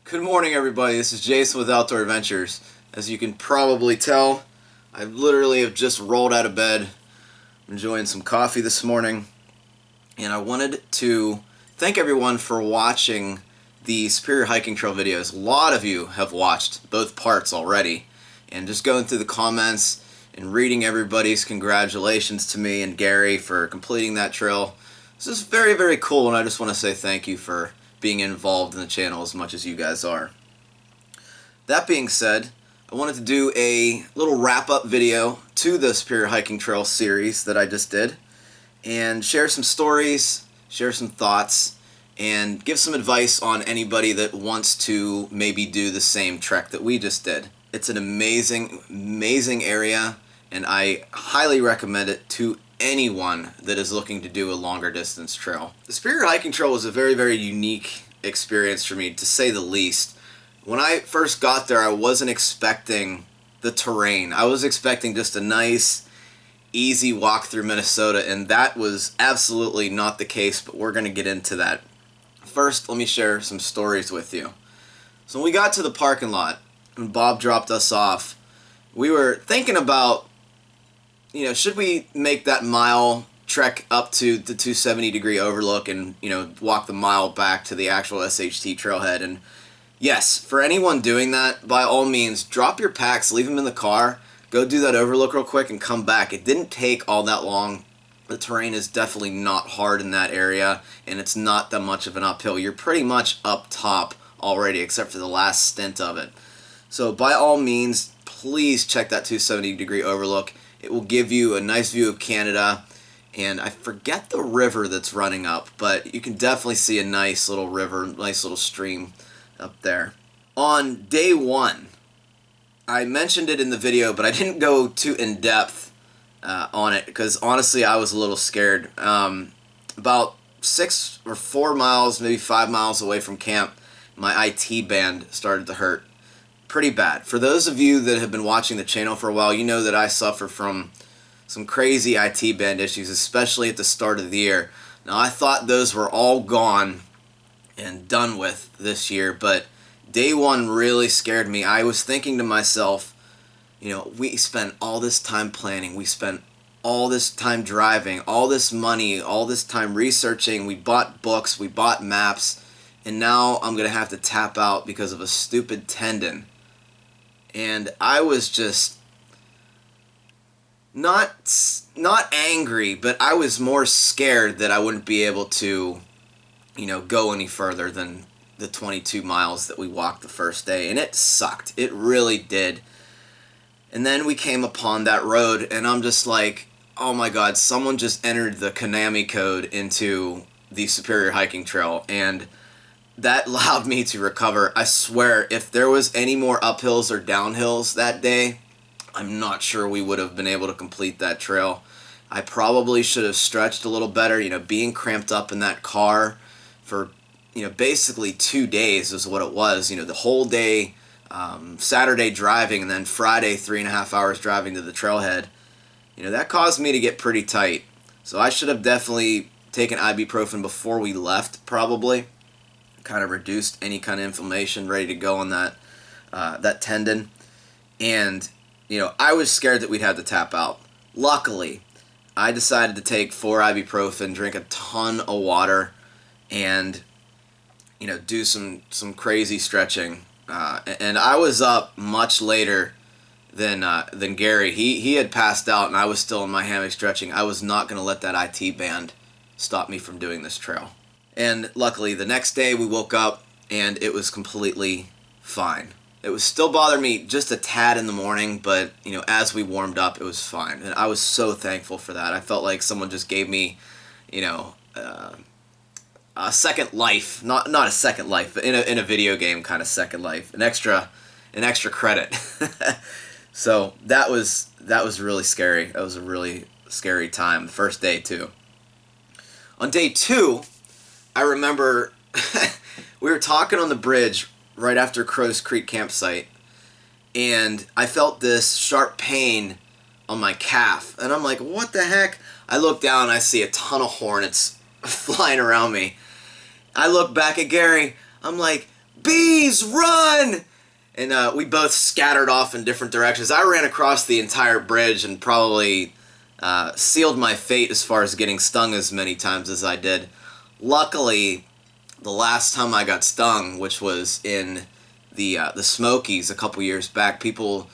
Good morning, everybody. This is Jason with Outdoor Adventures. As you can probably tell, I literally have just rolled out of bed, enjoying some coffee this morning, and I wanted to thank everyone for watching the Superior Hiking Trail videos. A lot of you have watched both parts already, and just going through the comments and reading everybody's congratulations to me and Gary for completing that trail. This is very, very cool, and I just want to say thank you for being involved in the channel as much as you guys are. That being said, I wanted to do a little wrap-up video to the Superior Hiking Trail series that I just did and share some stories, share some thoughts, and give some advice on anybody that wants to maybe do the same trek that we just did. It's an amazing, amazing area, and I highly recommend it to anyone that is looking to do a longer distance trail. The Superior Hiking Trail was a very, very unique experience for me, to say the least. When I first got there, I wasn't expecting the terrain. I was expecting just a nice, easy walk through Minnesota, and that was absolutely not the case, but we're going to get into that. First, let me share some stories with you. So when we got to the parking lot, when Bob dropped us off, we were thinking about, should we make that mile trek up to the 270-degree overlook and, walk the mile back to the actual SHT trailhead? And yes, for anyone doing that, by all means, drop your packs, leave them in the car, go do that overlook real quick and come back. It didn't take all that long. The terrain is definitely not hard in that area, and it's not that much of an uphill. You're pretty much up top already, except for the last stint of it. So by all means, please check that 270-degree overlook. It will give you a nice view of Canada, and I forget the river that's running up, but you can definitely see a nice little river, nice little stream up there. On day one, I mentioned it in the video, but I didn't go too in-depth on it, because honestly I was a little scared. About 6 or 4 miles, maybe 5 miles away from camp, my IT band started to hurt pretty bad. For those of you that have been watching the channel for a while, you know that I suffer from some crazy IT band issues, especially at the start of the year. Now, I thought those were all gone and done with this year, but day one really scared me. I was thinking to myself, we spent all this time planning, we spent all this time driving, all this money, all this time researching, we bought books, we bought maps, and now I'm going to have to tap out because of a stupid tendon. And I was just not angry, but I was more scared that I wouldn't be able to, go any further than the 22 miles that we walked the first day. And it sucked. It really did. And then we came upon that road, and I'm just like, oh my God, someone just entered the Konami code into the Superior Hiking Trail, and that allowed me to recover. I swear, if there was any more uphills or downhills that day, I'm not sure we would have been able to complete that trail. I probably should have stretched a little better. Being cramped up in that car for, basically 2 days is what it was. The whole day, Saturday driving, and then Friday 3.5 hours driving to the trailhead. That caused me to get pretty tight. So I should have definitely taken ibuprofen before we left, probably. Kind of reduced any kind of inflammation, ready to go on that tendon. And I was scared that we'd have to tap out. Luckily, I decided to take 4 ibuprofen, drink a ton of water, and do some crazy stretching. And I was up much later than Gary. He had passed out, and I was still in my hammock stretching. I was not going to let that IT band stop me from doing this trail. And luckily, the next day we woke up and it was completely fine. It was still bothering me just a tad in the morning, but as we warmed up, it was fine. And I was so thankful for that. I felt like someone just gave me, a second life. Not a second life, but in a video game kind of second life. An extra credit. So that was really scary. That was a really scary time. The first day too. On day 2. I remember we were talking on the bridge right after Crow's Creek campsite, and I felt this sharp pain on my calf, and I'm like, what the heck? I look down and I see a ton of hornets flying around me. I look back at Gary, I'm like, bees, run! And we both scattered off in different directions. I ran across the entire bridge and probably sealed my fate as far as getting stung as many times as I did. Luckily, the last time I got stung, which was in the Smokies a couple years back, people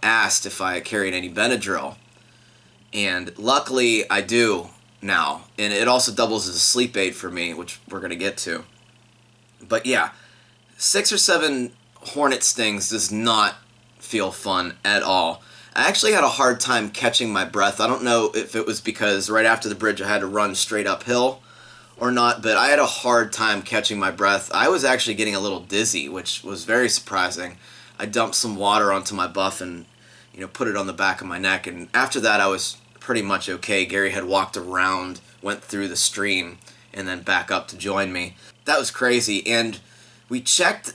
asked if I carried any Benadryl, and luckily I do now, and it also doubles as a sleep aid for me, which we're gonna get to. But yeah, 6 or 7 hornet stings does not feel fun at all. I actually had a hard time catching my breath. I don't know if it was because right after the bridge I had to run straight uphill or not, but I had a hard time catching my breath. I was actually getting a little dizzy, which was very surprising. I dumped some water onto my buff and put it on the back of my neck, and after that I was pretty much okay. Gary had walked around, went through the stream, and then back up to join me. That was crazy. And we checked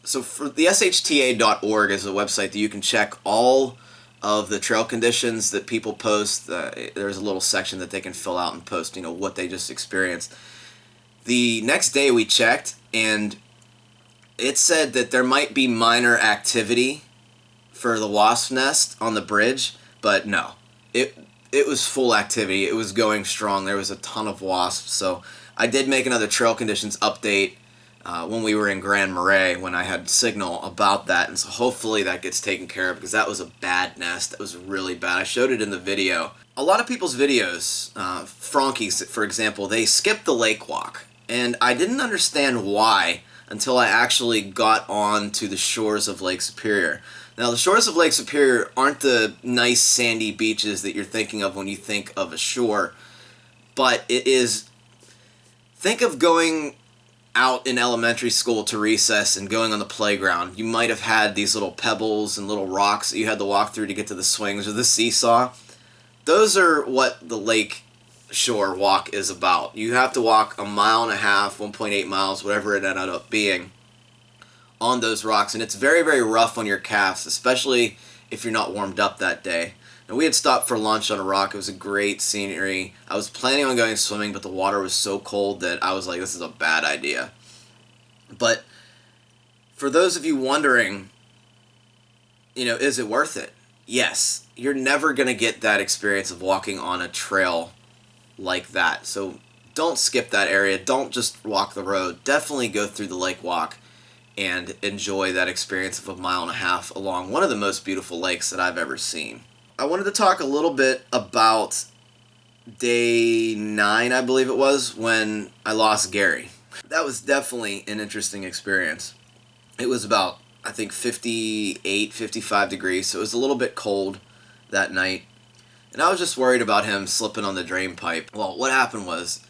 so for the shta.org is a website that you can check all of the trail conditions that people post. There's a little section that they can fill out and post, what they just experienced. The next day we checked, and it said that there might be minor activity for the wasp nest on the bridge, but no. It was full activity. It was going strong. There was a ton of wasps. So I did make another trail conditions update when we were in Grand Marais, when I had signal about that, and so hopefully that gets taken care of, because that was a bad nest. That was really bad. I showed it in the video. A lot of people's videos, Frankies for example, they skip the lake walk, and I didn't understand why until I actually got on to the shores of Lake Superior. Now, the shores of Lake Superior aren't the nice sandy beaches that you're thinking of when you think of a shore, but it is. Think of going out in elementary school to recess and going on the playground. You might have had these little pebbles and little rocks that you had to walk through to get to the swings or the seesaw. Those are what the lake shore walk is about. You have to walk 1.5 miles, 1.8 miles, whatever it ended up being, on those rocks, and it's very, very rough on your calves, especially if you're not warmed up that day. And we had stopped for lunch on a rock. It was a great scenery. I was planning on going swimming, but the water was so cold that I was like, this is a bad idea. But for those of you wondering, is it worth it? Yes. You're never going to get that experience of walking on a trail like that. So don't skip that area. Don't just walk the road. Definitely go through the lake walk and enjoy that experience of 1.5 miles along one of the most beautiful lakes that I've ever seen. I wanted to talk a little bit about day 9, I believe it was, when I lost Gary. That was definitely an interesting experience. It was about, I think, 58, 55 degrees, so it was a little bit cold that night. And I was just worried about him slipping on the drain pipe. Well, what happened was,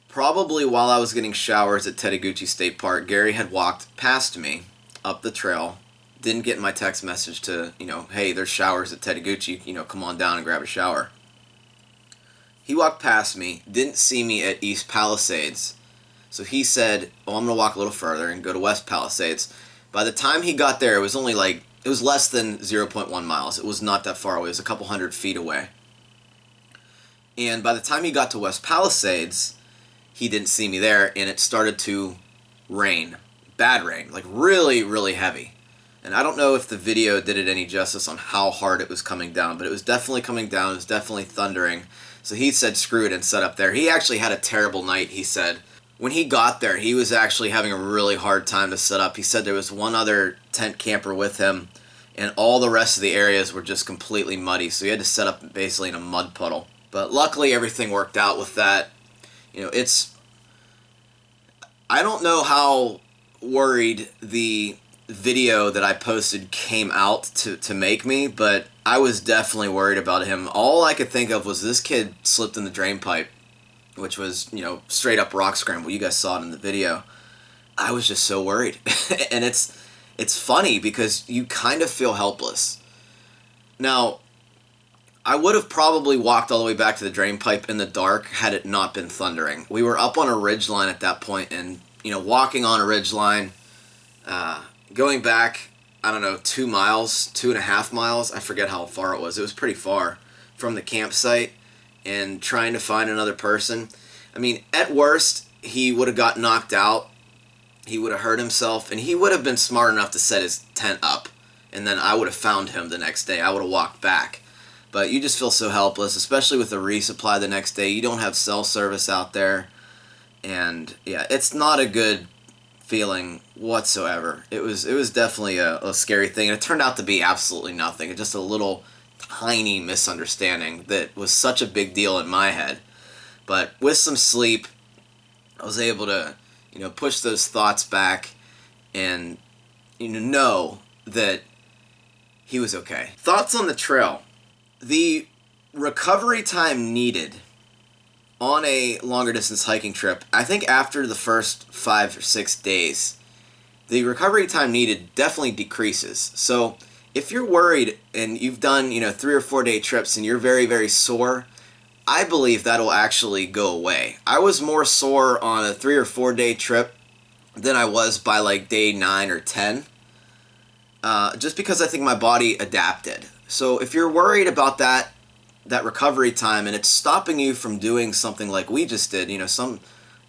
probably while I was getting showers at Tedeguchi State Park, Gary had walked past me up the trail. Didn't get my text message to, hey, there's showers at Tedeguchi, come on down and grab a shower. He walked past me, didn't see me at East Palisades, so he said, I'm going to walk a little further and go to West Palisades. By the time he got there, it was only it was less than 0.1 miles. It was not that far away. It was a couple hundred feet away. And by the time he got to West Palisades, he didn't see me there, and it started to rain. Bad rain, really, really heavy. And I don't know if the video did it any justice on how hard it was coming down, but it was definitely coming down. It was definitely thundering. So he said screw it and set up there. He actually had a terrible night, he said. When he got there, he was actually having a really hard time to set up. He said there was one other tent camper with him, and all the rest of the areas were just completely muddy, so he had to set up basically in a mud puddle. But luckily everything worked out with that. I don't know how worried the video that I posted came out to make me, but I was definitely worried about him. All I could think of was this kid slipped in the drain pipe, which was, straight up rock scramble. You guys saw it in the video. I was just so worried. And it's funny because you kind of feel helpless. Now, I would have probably walked all the way back to the drain pipe in the dark had it not been thundering. We were up on a ridgeline at that point, and, walking on a ridgeline, going back, 2 miles, 2.5 miles, I forget how far it was. It was pretty far from the campsite, and trying to find another person. At worst, he would have got knocked out he would have hurt himself, and he would have been smart enough to set his tent up, and then I would have found him the next day. I would have walked back. But you just feel so helpless, especially with the resupply the next day. You don't have cell service out there, and yeah, it's not a good feeling whatsoever. It was definitely a scary thing, and it turned out to be absolutely nothing. It's just a little tiny misunderstanding that was such a big deal in my head. But with some sleep, I was able to, push those thoughts back and, know that he was okay. Thoughts on the trail. The recovery time needed on a longer distance hiking trip, I think after the first 5 or 6 days, the recovery time needed definitely decreases. So if you're worried and you've done, 3 or 4 day trips and you're very, very sore, I believe that'll actually go away. I was more sore on a 3 or 4 day trip than I was by like day 9 or 10, just because I think my body adapted. So if you're worried about that recovery time and it's stopping you from doing something like we just did, some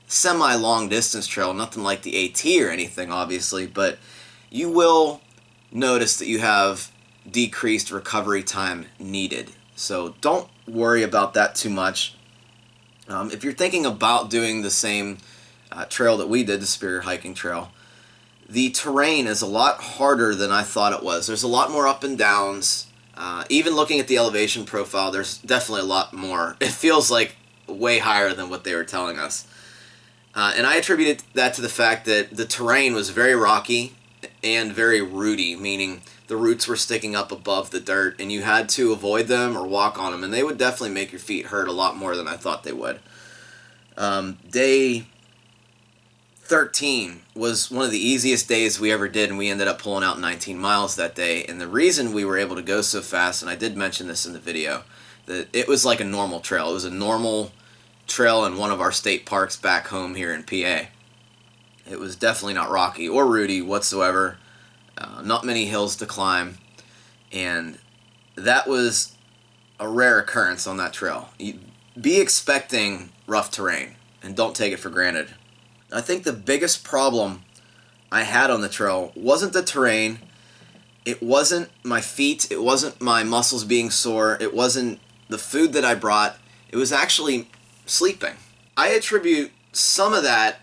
semi-long distance trail, nothing like the AT or anything, obviously, but you will notice that you have decreased recovery time needed. So don't worry about that too much. If you're thinking about doing the same trail that we did, the Superior Hiking Trail, the terrain is a lot harder than I thought it was. There's a lot more up and downs. Even looking at the elevation profile, there's definitely a lot more. It feels like way higher than what they were telling us. And I attributed that to the fact that the terrain was very rocky and very rooty, meaning the roots were sticking up above the dirt and you had to avoid them or walk on them, and they would definitely make your feet hurt a lot more than I thought they would. Day 13 was one of the easiest days we ever did, and we ended up pulling out 19 miles that day. And the reason we were able to go so fast, and I did mention this in the video, that it was like a normal trail. It was a normal trail in one of our state parks back home here in PA. It was definitely not rocky or rooty whatsoever. Not many hills to climb, and that was a rare occurrence on that trail. Be expecting rough terrain, and don't take it for granted. I think the biggest problem I had on the trail wasn't the terrain, it wasn't my feet, it wasn't my muscles being sore, it wasn't the food that I brought, it was actually sleeping. I attribute some of that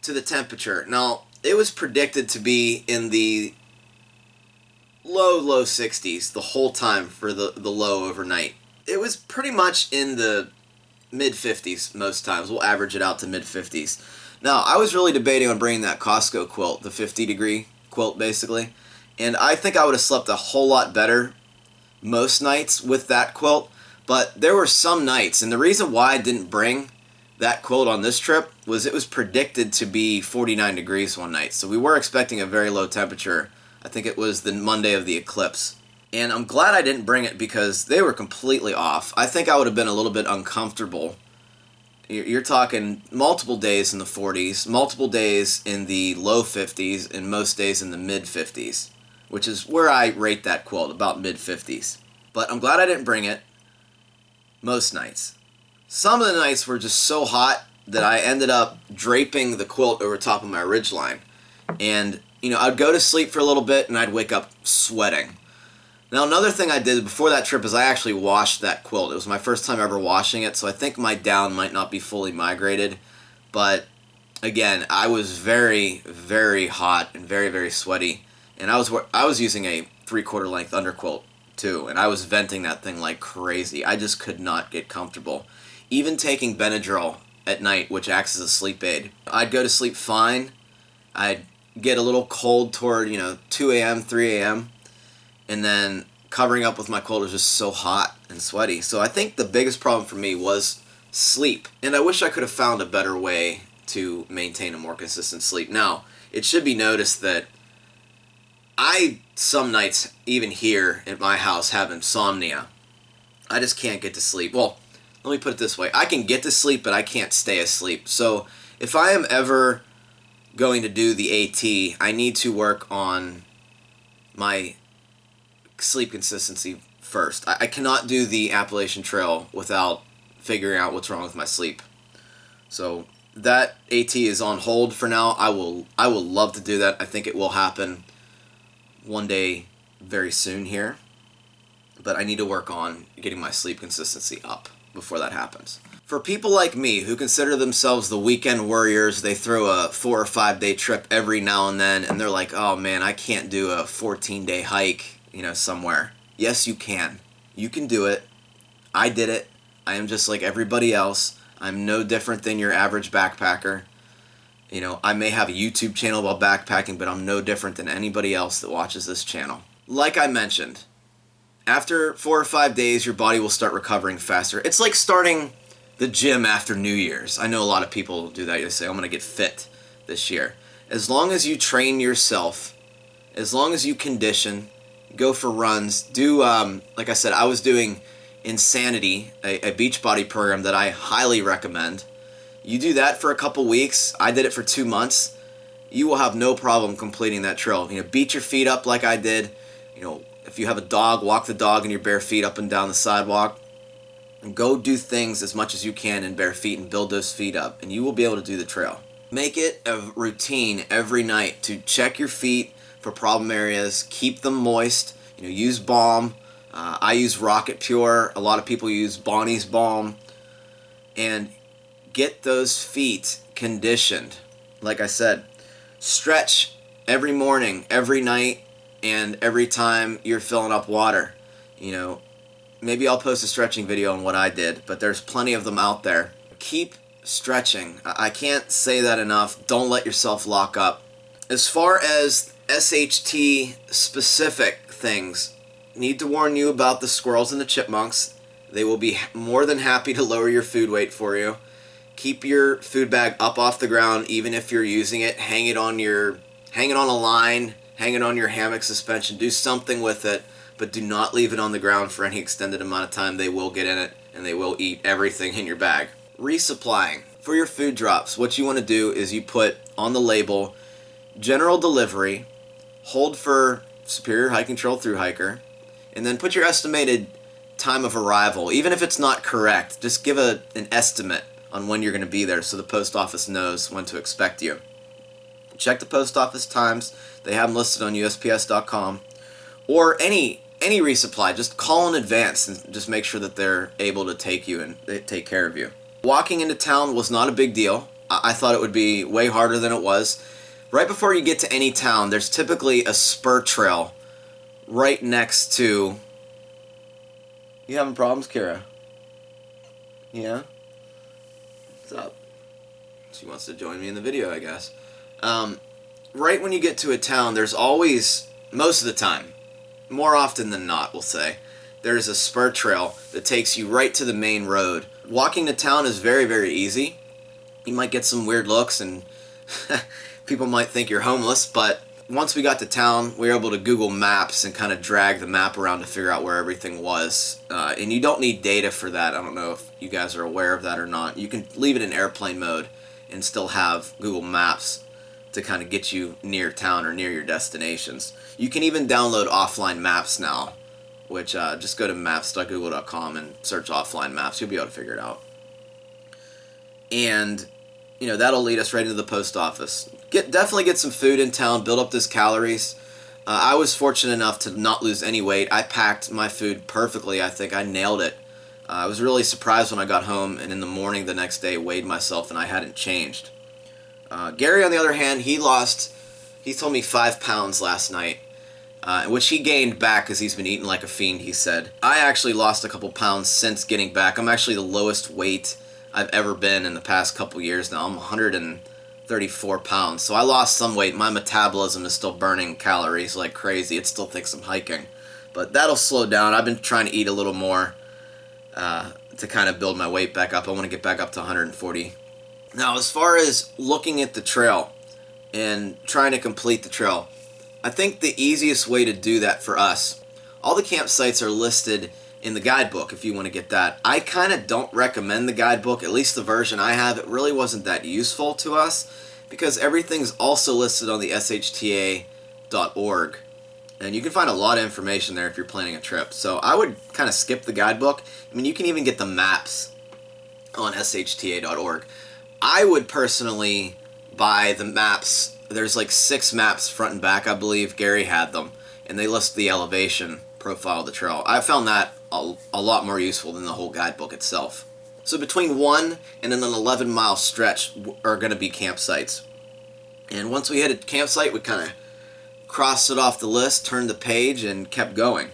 to the temperature. Now, it was predicted to be in the low 60s the whole time for the low overnight. It was pretty much in the mid 50s most times. We'll average it out to mid 50s. Now, I was really debating on bringing that Costco quilt, the 50-degree quilt basically, and I think I would have slept a whole lot better most nights with that quilt, but there were some nights, and the reason why I didn't bring that quilt on this trip was it was predicted to be 49 degrees one night, so we were expecting a very low temperature. I think it was the Monday of the eclipse. And I'm glad I didn't bring it because they were completely off. I think I would have been a little bit uncomfortable. You're talking multiple days in the 40s, multiple days in the low 50s, and most days in the mid 50s, which is where I rate that quilt, about mid 50s. But I'm glad I didn't bring it most nights. Some of the nights were just so hot that I ended up draping the quilt over top of my ridgeline. And, I'd go to sleep for a little bit and I'd wake up sweating. Now, another thing I did before that trip is I actually washed that quilt. It was my first time ever washing it, so I think my down might not be fully migrated. But, again, I was very, very hot and very, very sweaty. And I was using a 3/4 length underquilt, too, and I was venting that thing like crazy. I just could not get comfortable. Even taking Benadryl at night, which acts as a sleep aid, I'd go to sleep fine. I'd get a little cold toward, 2 a.m., 3 a.m., and then covering up with my quilt was just so hot and sweaty. So I think the biggest problem for me was sleep, and I wish I could have found a better way to maintain a more consistent sleep. Now, it should be noticed that I, some nights, even here at my house, have insomnia. I just can't get to sleep. Well, let me put it this way. I can get to sleep, but I can't stay asleep. So if I am ever going to do the AT, I need to work on my sleep consistency first. I cannot do the Appalachian Trail without figuring out what's wrong with my sleep. So that AT is on hold for now. I will love to do that. I think it will happen one day very soon here. But I need to work on getting my sleep consistency up before that happens. For people like me who consider themselves the weekend warriors, they throw a 4 or 5 day trip every now and then, and they're like, oh man, I can't do a 14-day hike, somewhere. Yes, you can. You can do it. I did it. I am just like everybody else. I'm no different than your average backpacker. I may have a YouTube channel about backpacking, but I'm no different than anybody else that watches this channel. Like I mentioned, after 4 or 5 days, your body will start recovering faster. It's like starting the gym after New Year's. I know a lot of people do that. They say, I'm going to get fit this year. As long as you train yourself, as long as you condition, go for runs, do, like I said, I was doing Insanity, a Beachbody program that I highly recommend. You do that for a couple weeks. I did it for 2 months. You will have no problem completing that trail. Beat your feet up like I did. If you have a dog, walk the dog in your bare feet up and down the sidewalk. And go do things as much as you can in bare feet and build those feet up, and you will be able to do the trail. Make it a routine every night to check your feet for problem areas, keep them moist, use balm. I use Rocket Pure. A lot of people use Bonnie's Balm. And get those feet conditioned. Like I said, stretch every morning, every night, and every time you're filling up water. Maybe I'll post a stretching video on what I did, but there's plenty of them out there. Keep stretching. I can't say that enough. Don't let yourself lock up. As far as SHT specific things, need to warn you about the squirrels and the chipmunks. They will be more than happy to lower your food weight for you. Keep your food bag up off the ground, even if you're using it. Hang it on a line, hang it on your hammock suspension. Do something with it, but do not leave it on the ground for any extended amount of time. They will get in it, and they will eat everything in your bag. Resupplying. For your food drops, what you want to do is you put on the label, general delivery, hold for Superior Hiking Trail through hiker, and then put your estimated time of arrival. Even if it's not correct, just give an estimate on when you're going to be there so the post office knows when to expect you. Check the post office times. They have them listed on USPS.com. Or any resupply, just call in advance and just make sure that they're able to take you and they take care of you. Walking into town was not a big deal. I thought it would be way harder than it was. Right before you get to any town, there's typically a spur trail right next to... You having problems, Kara? Yeah? What's up? She wants to join me in the video, I guess. Right when you get to a town, there's always, most of the time, more often than not, we'll say, there's a spur trail that takes you right to the main road. Walking to town is very, very easy. You might get some weird looks and people might think you're homeless, but once we got to town, we were able to Google Maps and kind of drag the map around to figure out where everything was. And you don't need data for that. I don't know if you guys are aware of that or not. You can leave it in airplane mode and still have Google Maps to kind of get you near town or near your destinations. You can even download offline maps now, which just go to maps.google.com and search offline maps. You'll be able to figure it out. And that'll lead us right into the post office. Definitely get some food in town, build up those calories. I was fortunate enough to not lose any weight. I packed my food perfectly. I think I nailed it. I was really surprised when I got home and in the morning the next day weighed myself and I hadn't changed. Gary, on the other hand, he told me 5 pounds last night, which he gained back because he's been eating like a fiend, he said. I actually lost a couple pounds since getting back. I'm actually the lowest weight I've ever been in the past couple years now. I'm 134 pounds, so I lost some weight. My metabolism is still burning calories like crazy. It still thinks I'm hiking, but that'll slow down. I've been trying to eat a little more to kind of build my weight back up. I want to get back up to 140. Now, as far as looking at the trail and trying to complete the trail, I think the easiest way to do that for us, all the campsites are listed in the guidebook if you want to get that. I kind of don't recommend the guidebook, at least the version I have. It really wasn't that useful to us because everything's also listed on the shta.org. And you can find a lot of information there if you're planning a trip. So I would kind of skip the guidebook. I mean, you can even get the maps on shta.org. I would personally buy the maps. There's like 6 maps front and back, I believe. Gary had them, and they list the elevation profile of the trail. I found that a lot more useful than the whole guidebook itself. So between 1 and an 11-mile stretch are going to be campsites. And once we hit a campsite, we kind of crossed it off the list, turned the page, and kept going.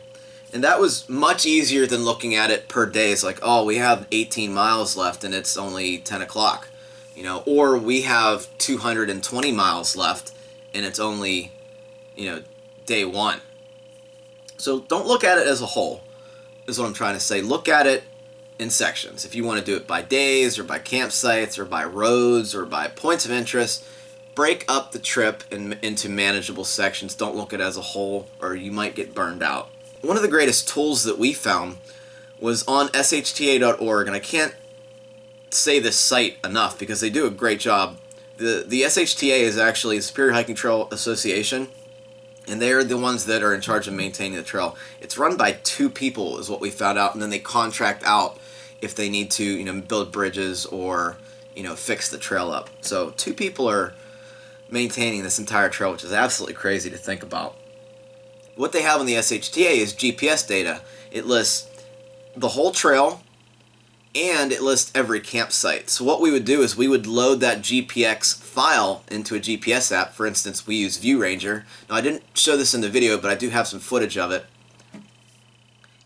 And that was much easier than looking at it per day. It's like, oh, we have 18 miles left and it's only 10 o'clock. You know, or we have 220 miles left and it's only, you know, day 1. So don't look at it as a whole, is what I'm trying to say. Look at it in sections. If you want to do it by days or by campsites or by roads or by points of interest, break up the trip into manageable sections. Don't look at it as a whole, or you might get burned out. One of the greatest tools that we found was on shta.org, and I can't say this site enough because they do a great job. The SHTA is actually the Superior Hiking Trail Association, and they're the ones that are in charge of maintaining the trail. It's run by 2 people is what we found out, and then they contract out if they need to, you know, build bridges or, you know, fix the trail up. So 2 people are maintaining this entire trail, which is absolutely crazy to think about. What they have on the SHTA is GPS data. It lists the whole trail and it lists every campsite. So what we would do is we would load that GPX file into a GPS app. For instance, we use ViewRanger. Now I didn't show this in the video, but I do have some footage of it.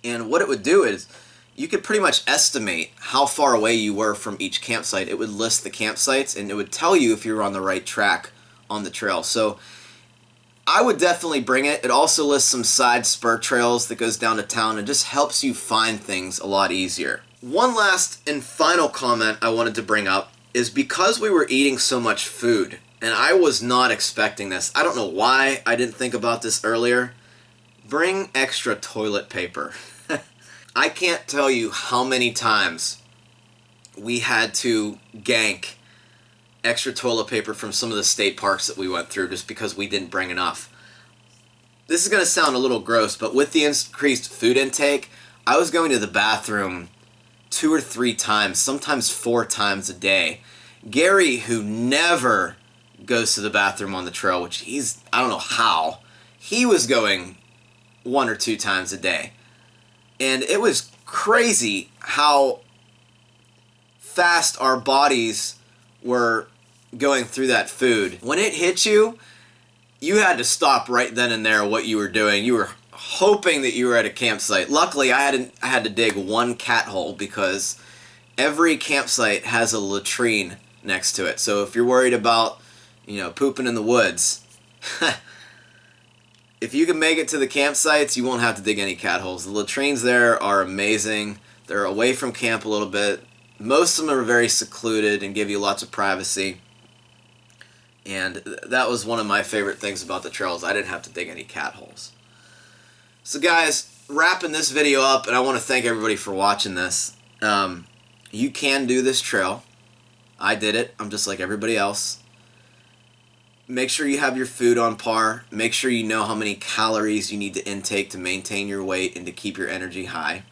And what it would do is you could pretty much estimate how far away you were from each campsite. It would list the campsites and it would tell you if you were on the right track on the trail. So I would definitely bring it. It also lists some side spur trails that goes down to town and just helps you find things a lot easier. One last and final comment I wanted to bring up is because we were eating so much food, and I was not expecting this. I don't know why I didn't think about this earlier. Bring extra toilet paper. I can't tell you how many times we had to gank extra toilet paper from some of the state parks that we went through just because we didn't bring enough. This is going to sound a little gross, but with the increased food intake, I was going to the bathroom 2 or 3 times, sometimes 4 times a day. Gary, who never goes to the bathroom on the trail, which I don't know how, he was going 1 or 2 times a day. And it was crazy how fast our bodies were going through that food. When it hit you, you had to stop right then and there what you were doing. You were hoping that you were at a campsite. Luckily, I had to dig 1 cat hole because every campsite has a latrine next to it. So if you're worried about, you know, pooping in the woods, if you can make it to the campsites, you won't have to dig any cat holes. The latrines there are amazing. They're away from camp a little bit. Most of them are very secluded and give you lots of privacy. And that was one of my favorite things about the trails. I didn't have to dig any cat holes. So guys, wrapping this video up, and I want to thank everybody for watching this. You can do this trail. I did it. I'm just like everybody else. Make sure you have your food on par. Make sure you know how many calories you need to intake to maintain your weight and to keep your energy high.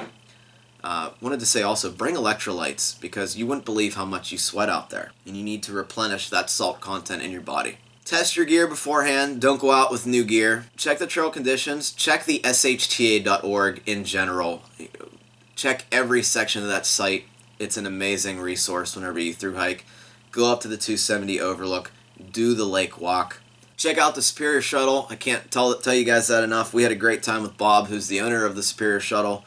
Wanted to say also, bring electrolytes because you wouldn't believe how much you sweat out there. And you need to replenish that salt content in your body. Test your gear beforehand. Don't go out with new gear. Check the trail conditions. Check the shta.org in general. Check every section of that site. It's an amazing resource whenever you thru hike. Go up to the 270 overlook. Do the lake walk. Check out the Superior Shuttle. I can't tell you guys that enough. We had a great time with Bob, who's the owner of the Superior Shuttle.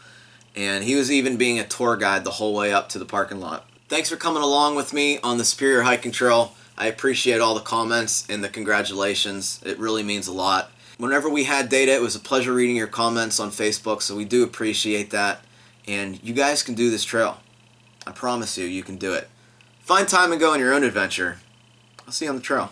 And he was even being a tour guide the whole way up to the parking lot. Thanks for coming along with me on the Superior Hiking Trail. I appreciate all the comments and the congratulations. It really means a lot. Whenever we had data, it was a pleasure reading your comments on Facebook, so we do appreciate that. And you guys can do this trail. I promise you, you can do it. Find time and go on your own adventure. I'll see you on the trail.